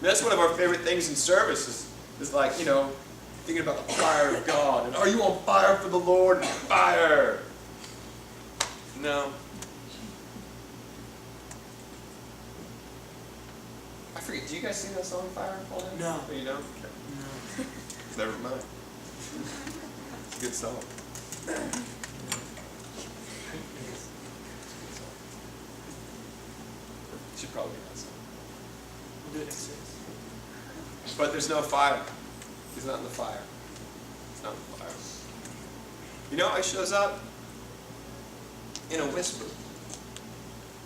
That's one of our favorite things in service is like, thinking about the fire of God. And are you on fire for the Lord? Fire! No. I forget, do you guys sing that song, Fire? No. Oh, you don't? Okay. No. Never mind. It's a good song. Should probably be that song. We'll do it next 6. But there's no fire. He's not in the fire. He's not in the fire. You know how he shows up? In a whisper.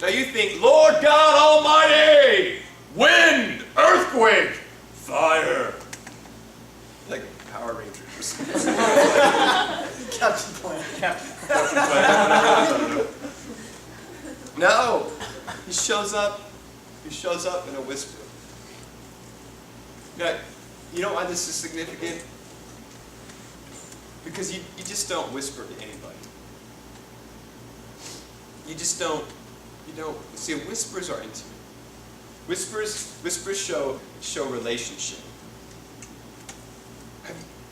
Now you think, Lord God Almighty, wind, earthquake, fire. Like Power Rangers. Captain Planet. No. He shows up in a whisper. Now, you know why this is significant? Because you just don't whisper to anybody. You don't, see, whispers are intimate. Whispers show relationship.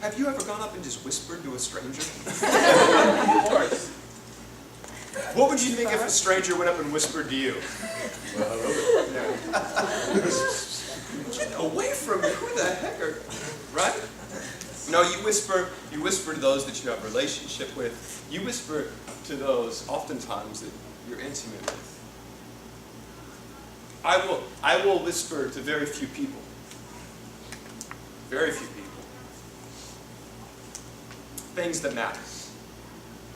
Have you ever gone up and just whispered to a stranger? Of course. What would you think if a stranger went up and whispered to you? Well, hello. Get away from me! Who the heck are, right? No, you whisper to those that you have a relationship with. You whisper to those, oftentimes, that you're intimate with. I will whisper to very few people. Very few people. Things that matter.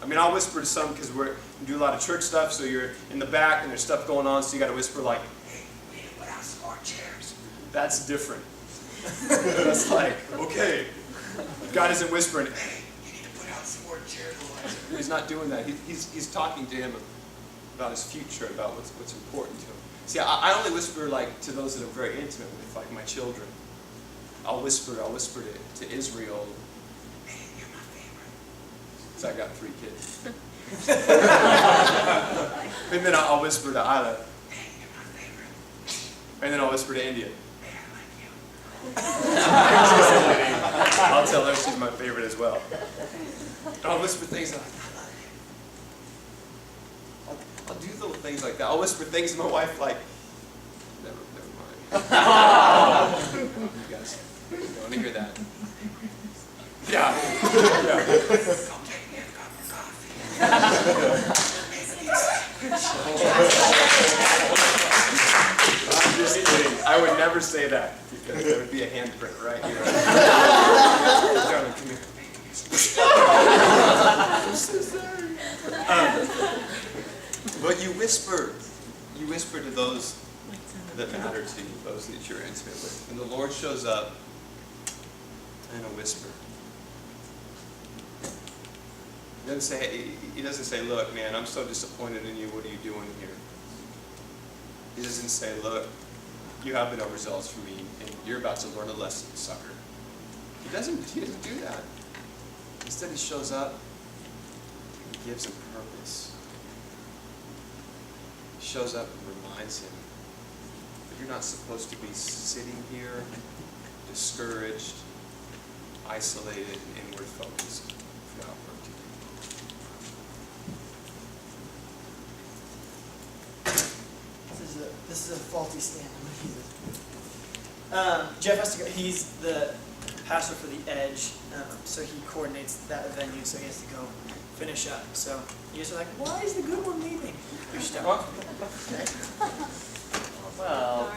I mean, I'll whisper to some because we do a lot of church stuff, so you're in the back and there's stuff going on, so you got to whisper like, hey, we need to put out some more chairs. That's different. That's like, okay. God isn't whispering, hey, you need to put out some more chairs. He's not doing that. He's talking to him about his future, about what's important to him. See, I only whisper like to those that I'm very intimate with, like my children. I'll whisper to Israel, hey, you're my favorite. So I got 3 kids. And then I'll whisper to Isla, hey, you're my favorite. And then I'll whisper to India, hey, I like you. I'll tell her she's my favorite as well. I'll whisper things like, I'll do little things like that. I'll whisper things to my wife like, never mind. You guys don't want to hear that. Yeah. Come take me a cup of coffee. I'm just kidding. I would never say that because there would be a handprint right here. Darling, come here. I'm so sorry. But you whisper to those that matter to you, those that you're intimate with. And the Lord shows up in a whisper. He doesn't say, look, man, I'm so disappointed in you. What are you doing here? He doesn't say, look, you have no results for me, and you're about to learn a lesson, sucker. He doesn't do that. Instead, he shows up and gives him purpose. He shows up and reminds him that you're not supposed to be sitting here, discouraged, isolated, and inward focused. You've got work to do. This is a faulty stand. Jeff has to go. He's the pastor for the Edge, so he coordinates that venue. So he has to go finish up. So you guys are like, why is the good one leaving? You're stuck. Well,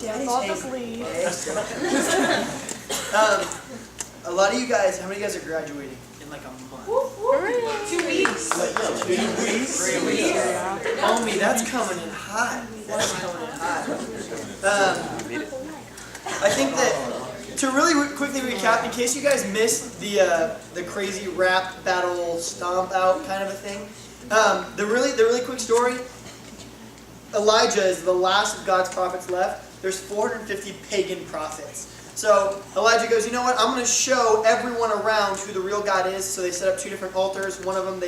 Daddy's I'll angry. just leave. A lot of you guys, how many of you guys are graduating in like a month? 2 weeks. 2 weeks? 3 weeks? Homie, that's coming in hot. That's coming in hot. I think that, to really quickly recap, in case you guys missed the crazy rap battle stomp out kind of a thing, the really quick story, Elijah is the last of God's prophets left. There's 450 pagan prophets. So Elijah goes, you know what, I'm going to show everyone around who the real God is. So they set up 2 different altars. One of them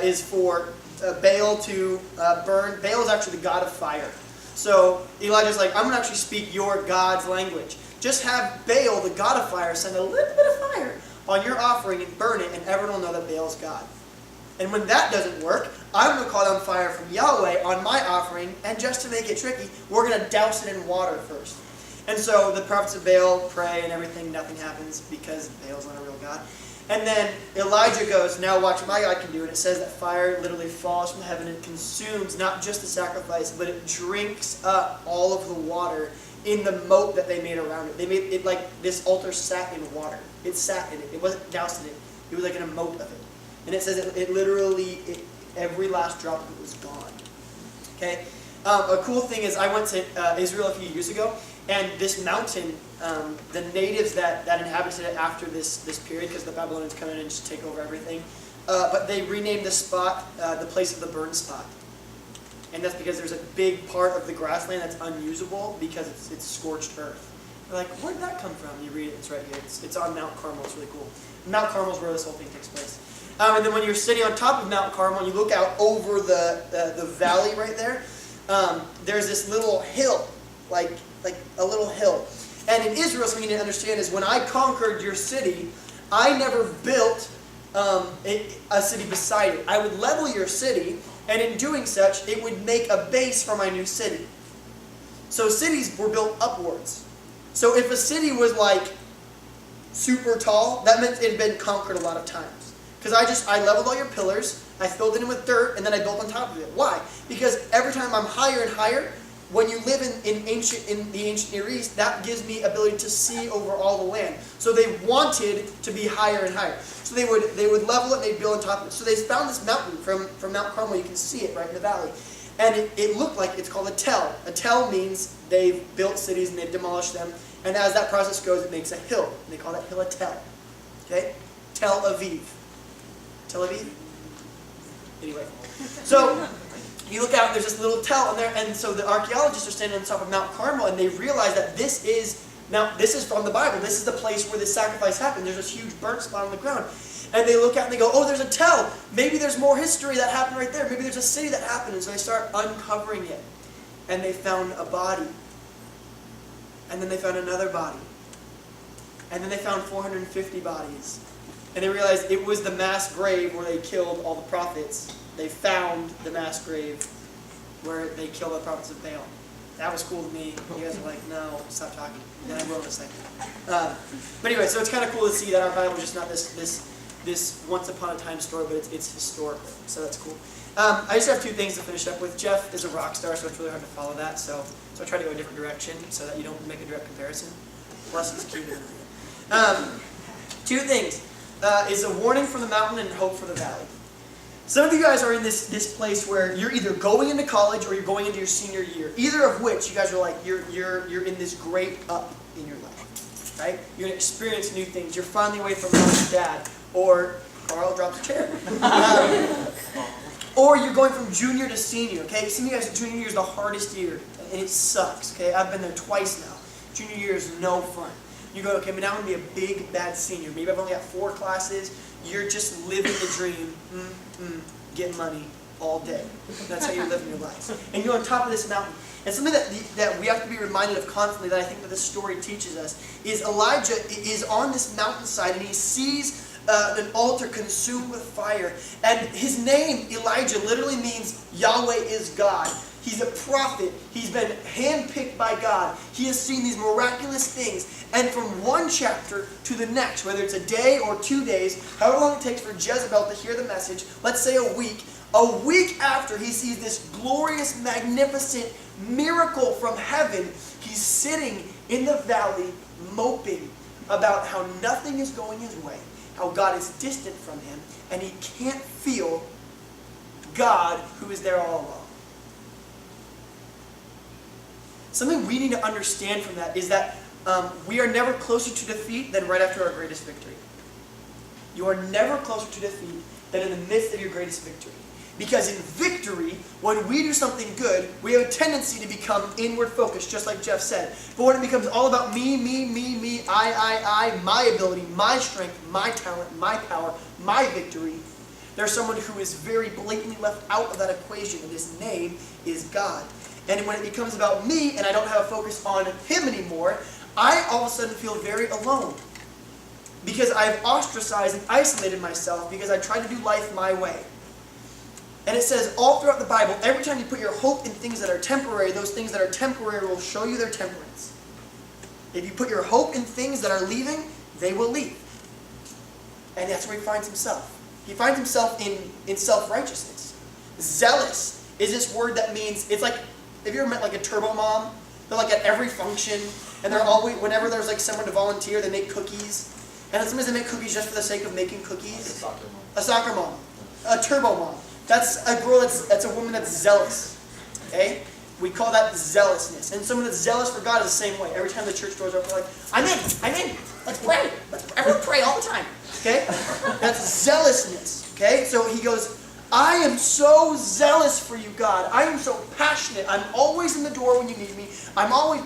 is for Baal to burn. Baal is actually the god of fire. So Elijah's like, I'm going to actually speak your God's language. Just have Baal, the god of fire, send a little bit of fire on your offering and burn it, and everyone will know that Baal's God. And when that doesn't work, I'm going to call down fire from Yahweh on my offering, and just to make it tricky, we're going to douse it in water first. And so the prophets of Baal pray and everything, nothing happens because Baal's not a real God. And then Elijah goes, now watch what my God can do. And it says that fire literally falls from heaven and consumes not just the sacrifice, but it drinks up all of the water in the moat that they made around it. They made it like this altar sat in water. It sat in it. It wasn't doused in it. It was like in a moat of it. And it says it literally, every last drop of it was gone. Okay? A cool thing is I went to Israel a few years ago, and this mountain, the natives that inhabited it after this period, because the Babylonians come in and just take over everything, but they renamed the spot the place of the burn spot. And that's because there's a big part of the grassland that's unusable because it's scorched earth. They're like, where did that come from? You read it, it's right here. It's on Mount Carmel, it's really cool. Mount Carmel is where this whole thing takes place. And then when you're sitting on top of Mount Carmel, and you look out over the valley right there, there's this little hill, like a little hill. And in Israel, something you need to understand is when I conquered your city, I never built a city beside it. I would level your city, and in doing such, it would make a base for my new city. So cities were built upwards. So if a city was like super tall, that meant it had been conquered a lot of times. Because I leveled all your pillars, I filled it in with dirt, and then I built on top of it. Why? Because every time I'm higher and higher, when you live in the ancient Near East, that gives me ability to see over all the land. So they wanted to be higher and higher. So they would level it and they'd build on top of it. So they found this mountain from Mount Carmel. You can see it right in the valley. And it looked like it's called a tell. A tell means they've built cities and they've demolished them. And as that process goes, it makes a hill. And they call that hill a tell. Okay? Tel Aviv. Tel Aviv? Anyway. So you look out and there's this little tell in there, and so the archaeologists are standing on top of Mount Carmel, and they realize that this is from the Bible. This is the place where the sacrifice happened. There's this huge burnt spot on the ground. And they look out and they go, oh, there's a tell. Maybe there's more history that happened right there. Maybe there's a city that happened. And so they start uncovering it. And they found a body. And then they found another body. And then they found 450 bodies. And they realized it was the mass grave where they killed all the prophets. They found the mass grave where they killed the prophets of Baal. That was cool to me. You guys are like, no, stop talking. And I will in a second. But anyway, so it's kind of cool to see that our Bible is just not this once upon a time story, but it's historical. So that's cool. I just have two things to finish up with. Jeff is a rock star, so it's really hard to follow that. So I try to go a different direction so that you don't make a direct comparison. Plus, he's cute. Two things. Is a warning for the mountain and hope for the valley. Some of you guys are in this place where you're either going into college or you're going into your senior year. Either of which you guys are like, you're in this great up in your life. Right? You're going to experience new things. You're finally away from mom and dad. Or Carl drops a chair. Or you're going from junior to senior. Okay? Some of you guys, junior year is the hardest year. And it sucks. Okay? I've been there twice now. Junior year is no fun. You go, okay, but now I'm going to be a big, bad senior. Maybe I've only got 4 classes. You're just living the dream, getting money all day. That's how you're living your life. And you're on top of this mountain. And something that we have to be reminded of constantly, that I think that this story teaches us, is Elijah is on this mountainside and he sees an altar consumed with fire. And his name, Elijah, literally means Yahweh is God. He's a prophet. He's been handpicked by God. He has seen these miraculous things. And from one chapter to the next, whether it's a day or 2 days, however long it takes for Jezebel to hear the message, let's say a week after he sees this glorious, magnificent miracle from heaven, he's sitting in the valley moping about how nothing is going his way, how God is distant from him, and he can't feel God who is there all along. Something we need to understand from that is that we are never closer to defeat than right after our greatest victory. You are never closer to defeat than in the midst of your greatest victory. Because in victory, when we do something good, we have a tendency to become inward focused, just like Jeff said. But when it becomes all about me, I, my ability, my strength, my talent, my power, my victory, there's someone who is very blatantly left out of that equation, and his name is God. and when it becomes about me and I don't have a focus on him anymore, I all of a sudden feel very alone. Because I've ostracized and isolated myself because I try to do life my way. And it says all throughout the Bible, every time you put your hope in things that are temporary, those things that are temporary will show you their temperance. If you put your hope in things that are leaving, they will leave. And that's where he finds himself. He finds himself in self-righteousness. Zealous is this word that means, it's like, have you ever met like a turbo mom? They're like at every function, and they're always, whenever there's like someone to volunteer, they make cookies. And sometimes they make cookies just for the sake of making cookies. A soccer mom. A turbo mom. That's a girl that's a woman that's zealous. Okay? We call that zealousness. And someone that's zealous for God is the same way. Every time the church doors are open, they're like, I'm in. Let's pray. Everyone pray all the time. Okay? That's zealousness. Okay? So he goes, I am so zealous for you, God. I am so passionate. I'm always in the door when you need me. I'm always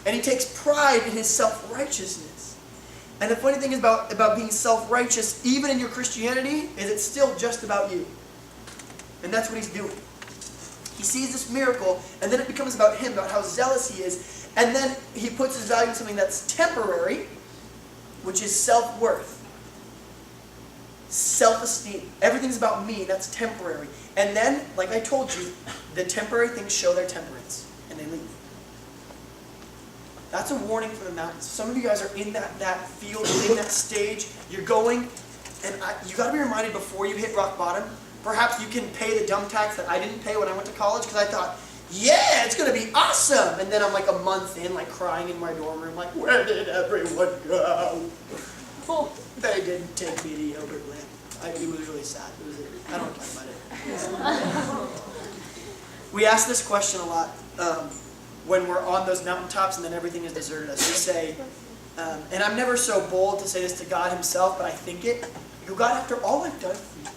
And he takes pride in his self-righteousness. And the funny thing is about being self-righteous, even in your Christianity, is it's still just about you. And that's what he's doing. He sees this miracle, and then it becomes about him, about how zealous he is. And then he puts his value in something that's temporary, which is self-worth. Self-esteem. Everything's about me, that's temporary. And then, like I told you, the temporary things show their temperance, and they leave. That's a warning for the mountains. Some of you guys are in that field, in that stage. You're going, and you got to be reminded before you hit rock bottom. Perhaps you can pay the dumb tax that I didn't pay when I went to college, because I thought, yeah, it's going to be awesome. And then I'm like a month in, like crying in my dorm room, like, where did everyone go? Well, they didn't take me to Yogurtland. It was really sad. I don't want to talk about it. We ask this question a lot. When we're on those mountaintops and then everything is deserted us. We say, and I'm never so bold to say this to God himself, but I think it, you God, after all I've done for you,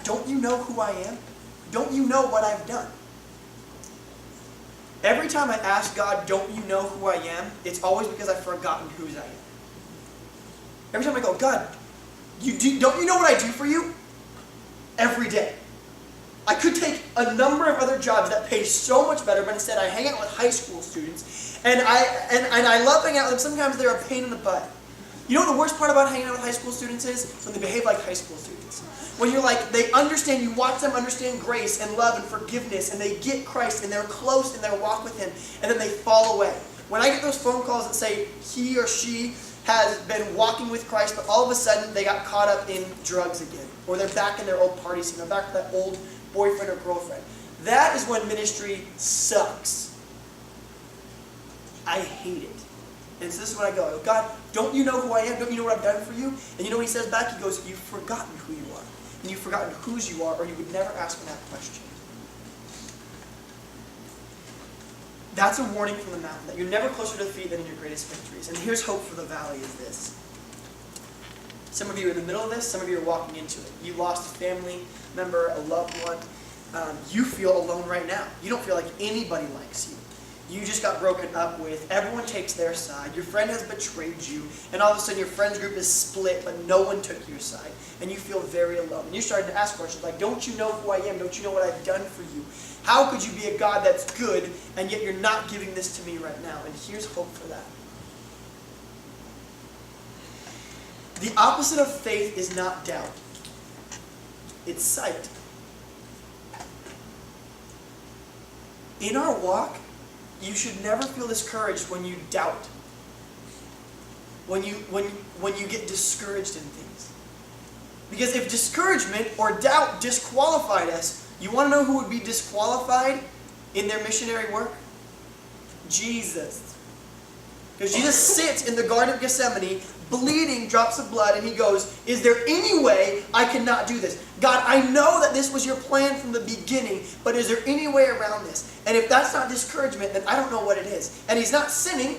don't you know who I am? Don't you know what I've done? Every time I ask God, don't you know who I am, it's always because I've forgotten whose I am. Every time I go, God, don't you know what I do for you? Every day. I could take a number of other jobs that pay so much better, but instead I hang out with high school students, and I love hanging out with them. Sometimes they're a pain in the butt. You know what the worst part about hanging out with high school students is? When they behave like high school students. When you're like, they understand, you watch them understand grace and love and forgiveness, and they get Christ, and they're close in their walk with Him, and then they fall away. When I get those phone calls that say he or she has been walking with Christ, but all of a sudden they got caught up in drugs again, or they're back in their old party scene, they're back with that old boyfriend or girlfriend. That is when ministry sucks. I hate it. And so this is when I go, God, don't you know who I am? Don't you know what I've done for you? And you know what He says back? He goes, you've forgotten who you are. And you've forgotten whose you are, or you would never ask me that question. That's a warning from the mountain, that you're never closer to defeat than in your greatest victories. And here's hope for the valley is this. Some of you are in the middle of this, some of you are walking into it. You lost a family member, a loved one. You feel alone right now. You don't feel like anybody likes you. You just got broken up with. Everyone takes their side. Your friend has betrayed you. And all of a sudden your friends group is split, but no one took your side. And you feel very alone. And you're starting to ask questions like, don't you know who I am? Don't you know what I've done for you? How could you be a God that's good, and yet you're not giving this to me right now? And here's hope for that. The opposite of faith is not doubt. It's sight. In our walk, you should never feel discouraged when you doubt. When you get discouraged in things. Because if discouragement or doubt disqualified us, you want to know who would be disqualified in their missionary work? Jesus. Because Jesus sits in the Garden of Gethsemane, bleeding drops of blood, and He goes, is there any way I cannot do this? God, I know that this was your plan from the beginning, but is there any way around this? And if that's not discouragement, then I don't know what it is. And He's not sinning,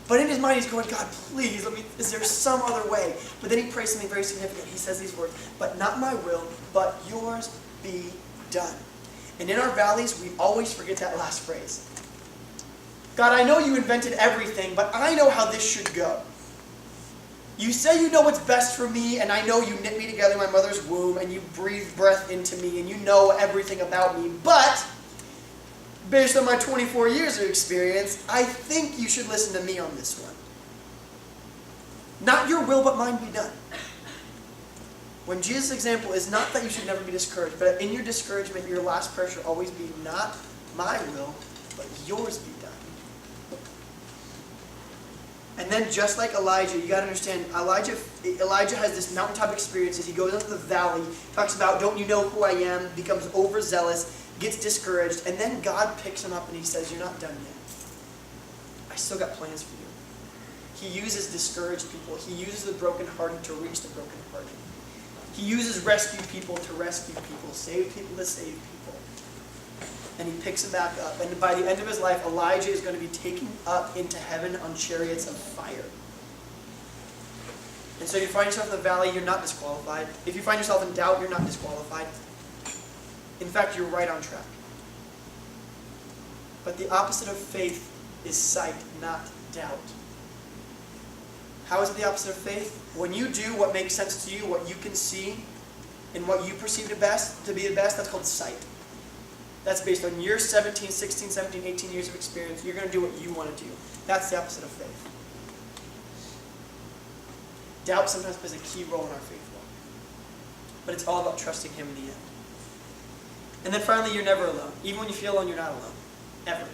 but in His mind He's going, God, please, is there some other way? But then He prays something very significant. He says these words, but not my will, but yours be done. And in our valleys, we always forget that last phrase. God, I know you invented everything, but I know how this should go. You say you know what's best for me, and I know you knit me together in my mother's womb, and you breathe breath into me, and you know everything about me, but based on my 24 years of experience, I think you should listen to me on this one. Not your will, but mine be done. When Jesus' example is not that you should never be discouraged, but in your discouragement, your last prayer should always be not my will, but yours be done. And then just like Elijah, you got to understand, Elijah has this mountaintop experience as he goes into the valley, talks about, don't you know who I am, becomes overzealous, gets discouraged, and then God picks him up and he says, you're not done yet. I still got plans for you. He uses discouraged people. He uses the brokenhearted to reach the brokenhearted. He uses rescue people to rescue people, save people to save people. And he picks him back up. And by the end of his life, Elijah is going to be taken up into heaven on chariots of fire. And so if you find yourself in the valley, you're not disqualified. If you find yourself in doubt, you're not disqualified. In fact, you're right on track. But the opposite of faith is sight, not doubt. How is it the opposite of faith? When you do what makes sense to you, what you can see, and what you perceive to be the best, that's called sight. That's based on your 17, 16, 17, 18 years of experience. You're going to do what you want to do. That's the opposite of faith. Doubt sometimes plays a key role in our faith walk. But it's all about trusting Him in the end. And then finally, you're never alone. Even when you feel alone, you're not alone. Ever.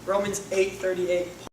Romans 8:38.